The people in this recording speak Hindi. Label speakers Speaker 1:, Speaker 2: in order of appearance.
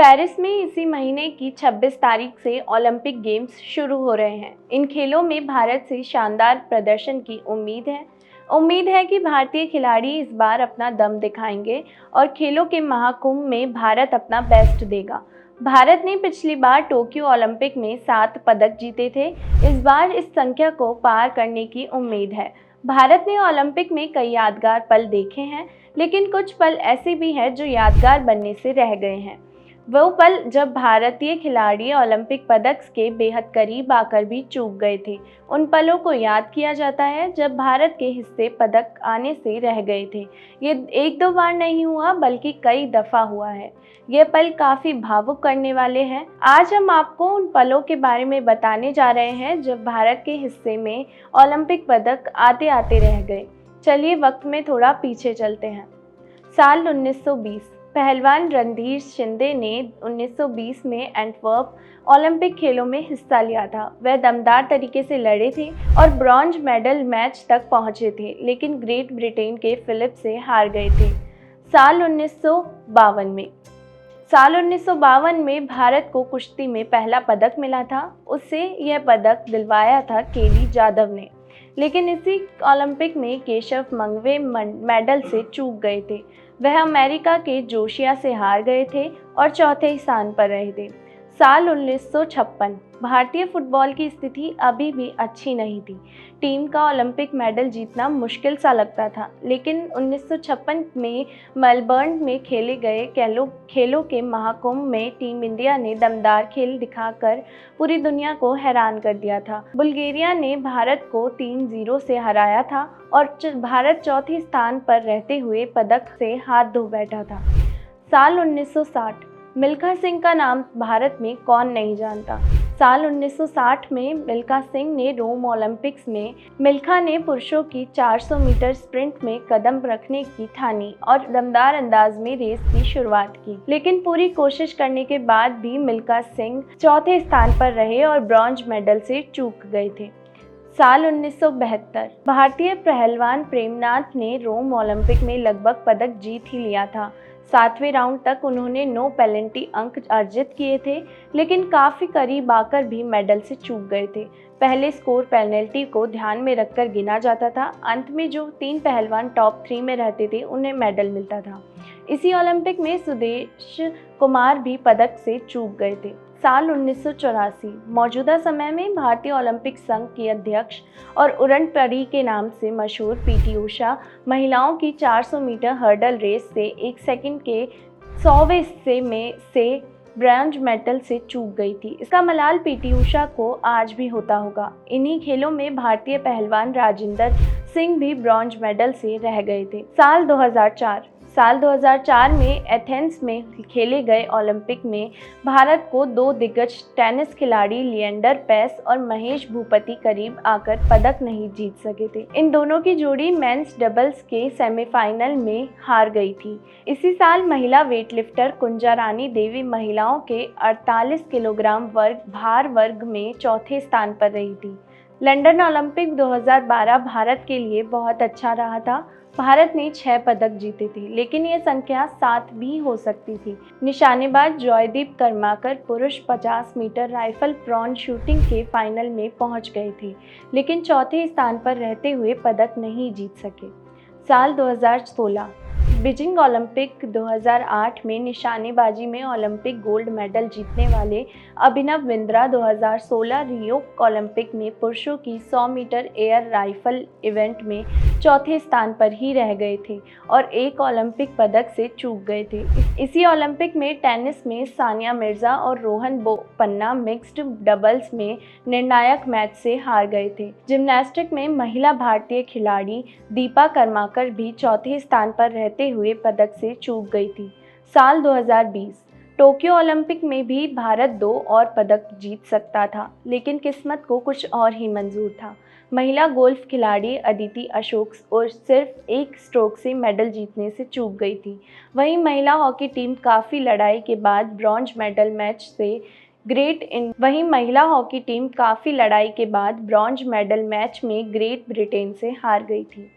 Speaker 1: पेरिस में इसी महीने की 26 तारीख से ओलंपिक गेम्स शुरू हो रहे हैं। इन खेलों में भारत से शानदार प्रदर्शन की उम्मीद है कि भारतीय खिलाड़ी इस बार अपना दम दिखाएंगे और खेलों के महाकुंभ में भारत अपना बेस्ट देगा। भारत ने पिछली बार टोक्यो ओलंपिक में 7 पदक जीते थे। इस बार इस संख्या को पार करने की उम्मीद है। भारत ने ओलंपिक में कई यादगार पल देखे हैं, लेकिन कुछ पल ऐसे भी हैं जो यादगार बनने से रह गए हैं। वो पल जब भारतीय खिलाड़ी ओलंपिक पदक के बेहद करीब आकर भी चूक गए थे। उन पलों को याद किया जाता है जब भारत के हिस्से पदक आने से रह गए थे। ये एक दो बार नहीं हुआ, बल्कि कई दफ़ा हुआ है। ये पल काफ़ी भावुक करने वाले हैं। आज हम आपको उन पलों के बारे में बताने जा रहे हैं जब भारत के हिस्से में ओलंपिक पदक आते आते रह गए। चलिए वक्त में थोड़ा पीछे चलते हैं। साल 1920। पहलवान रणधीर शिंदे ने 1920 में एंटवर्प ओलंपिक खेलों में हिस्सा लिया था। वह दमदार तरीके से लड़े थे और ब्रॉन्ज मेडल मैच तक पहुंचे थे, लेकिन ग्रेट ब्रिटेन के फिलिप से हार गए थे। साल 1952 में भारत को कुश्ती में पहला पदक मिला था। उसे यह पदक दिलवाया था केली जाधव ने, लेकिन इसी ओलंपिक में केशव मंगवे मेडल से चूक गए थे। वह अमेरिका के जोशिया से हार गए थे और चौथे स्थान पर रहे थे। साल 1956। भारतीय फुटबॉल की स्थिति अभी भी अच्छी नहीं थी। टीम का ओलंपिक मेडल जीतना मुश्किल सा लगता था, लेकिन 1956 में मेलबर्न में खेले गए खेलों के महाकुंभ में टीम इंडिया ने दमदार खेल दिखाकर पूरी दुनिया को हैरान कर दिया था। बुल्गारिया ने भारत को 3-0 से हराया था और भारत चौथे स्थान पर रहते हुए पदक से हाथ धो बैठा था। साल 1960। मिल्खा सिंह का नाम भारत में कौन नहीं जानता। साल 1960 में मिल्खा सिंह ने रोम ओलंपिक्स में मिल्खा ने पुरुषों की 400 मीटर स्प्रिंट में कदम रखने की ठानी और दमदार अंदाज में रेस की शुरुआत की, लेकिन पूरी कोशिश करने के बाद भी मिल्खा सिंह चौथे स्थान पर रहे और ब्रॉन्ज मेडल से चूक गए थे। साल 1972। भारतीय पहलवान प्रेमनाथ ने रोम ओलंपिक में लगभग पदक जीत ही लिया था। 7वें राउंड तक उन्होंने नो पेनल्टी अंक अर्जित किए थे, लेकिन काफ़ी करीब आकर भी मेडल से चूक गए थे। पहले स्कोर पेनल्टी को ध्यान में रखकर गिना जाता था। अंत में जो 3 पहलवान टॉप 3 में रहते थे उन्हें मेडल मिलता था। इसी ओलंपिक में सुदेश कुमार भी पदक से चूक गए थे। साल 1984। मौजूदा समय में भारतीय ओलंपिक संघ की अध्यक्ष और उड़न परी के नाम से मशहूर पीटी उषा महिलाओं की 400 मीटर हर्डल रेस से 1 सेकंड के 100वें हिस्से में से ब्रॉन्ज मेडल से चूक गई थी। इसका मलाल पीटी उषा को आज भी होता होगा। इन्हीं खेलों में भारतीय पहलवान राजिंदर सिंह भी ब्रॉन्ज मेडल से रह गए थे। साल 2004 में एथेंस में खेले गए ओलंपिक में भारत को 2 दिग्गज टेनिस खिलाड़ी लिएंडर पेस और महेश भूपति करीब आकर पदक नहीं जीत सके थे। इन दोनों की जोड़ी मेंस डबल्स के सेमीफाइनल में हार गई थी। इसी साल महिला वेटलिफ्टर कुंजा रानी देवी महिलाओं के 48 किलोग्राम भार वर्ग में चौथे स्थान पर रही थी। लंदन ओलंपिक 2012 भारत के लिए बहुत अच्छा रहा था। भारत ने 6 पदक जीते थे, लेकिन ये संख्या 7 भी हो सकती थी। निशानेबाज जॉयदीप करमाकर पुरुष 50 मीटर राइफल प्रॉन शूटिंग के फाइनल में पहुंच गए थे, लेकिन चौथे स्थान पर रहते हुए पदक नहीं जीत सके। साल 2016। बीजिंग ओलंपिक 2008 में निशानेबाजी में ओलंपिक गोल्ड मेडल जीतने वाले अभिनव बिंद्रा 2016 रियो ओलंपिक में पुरुषों की 100 मीटर एयर राइफल इवेंट में चौथे स्थान पर ही रह गए थे और एक ओलंपिक पदक से चूक गए थे। इसी ओलंपिक में टेनिस में सानिया मिर्जा और रोहन बोपन्ना मिक्स्ड डबल्स में निर्णायक मैच से हार गए थे। जिम्नास्टिक में महिला भारतीय खिलाड़ी दीपा कर्माकर भी चौथे स्थान पर रहते हुए पदक से चूक गई थी। साल 2020। टोक्यो ओलंपिक में भी भारत 2 और पदक जीत सकता था, लेकिन किस्मत को कुछ और ही मंजूर था। महिला गोल्फ खिलाड़ी अदिति अशोक और सिर्फ 1 स्ट्रोक से मेडल जीतने से चूक गई थी। वहीं महिला हॉकी टीम काफ़ी लड़ाई के बाद ब्रॉन्ज मेडल मैच में ग्रेट ब्रिटेन से हार गई थी।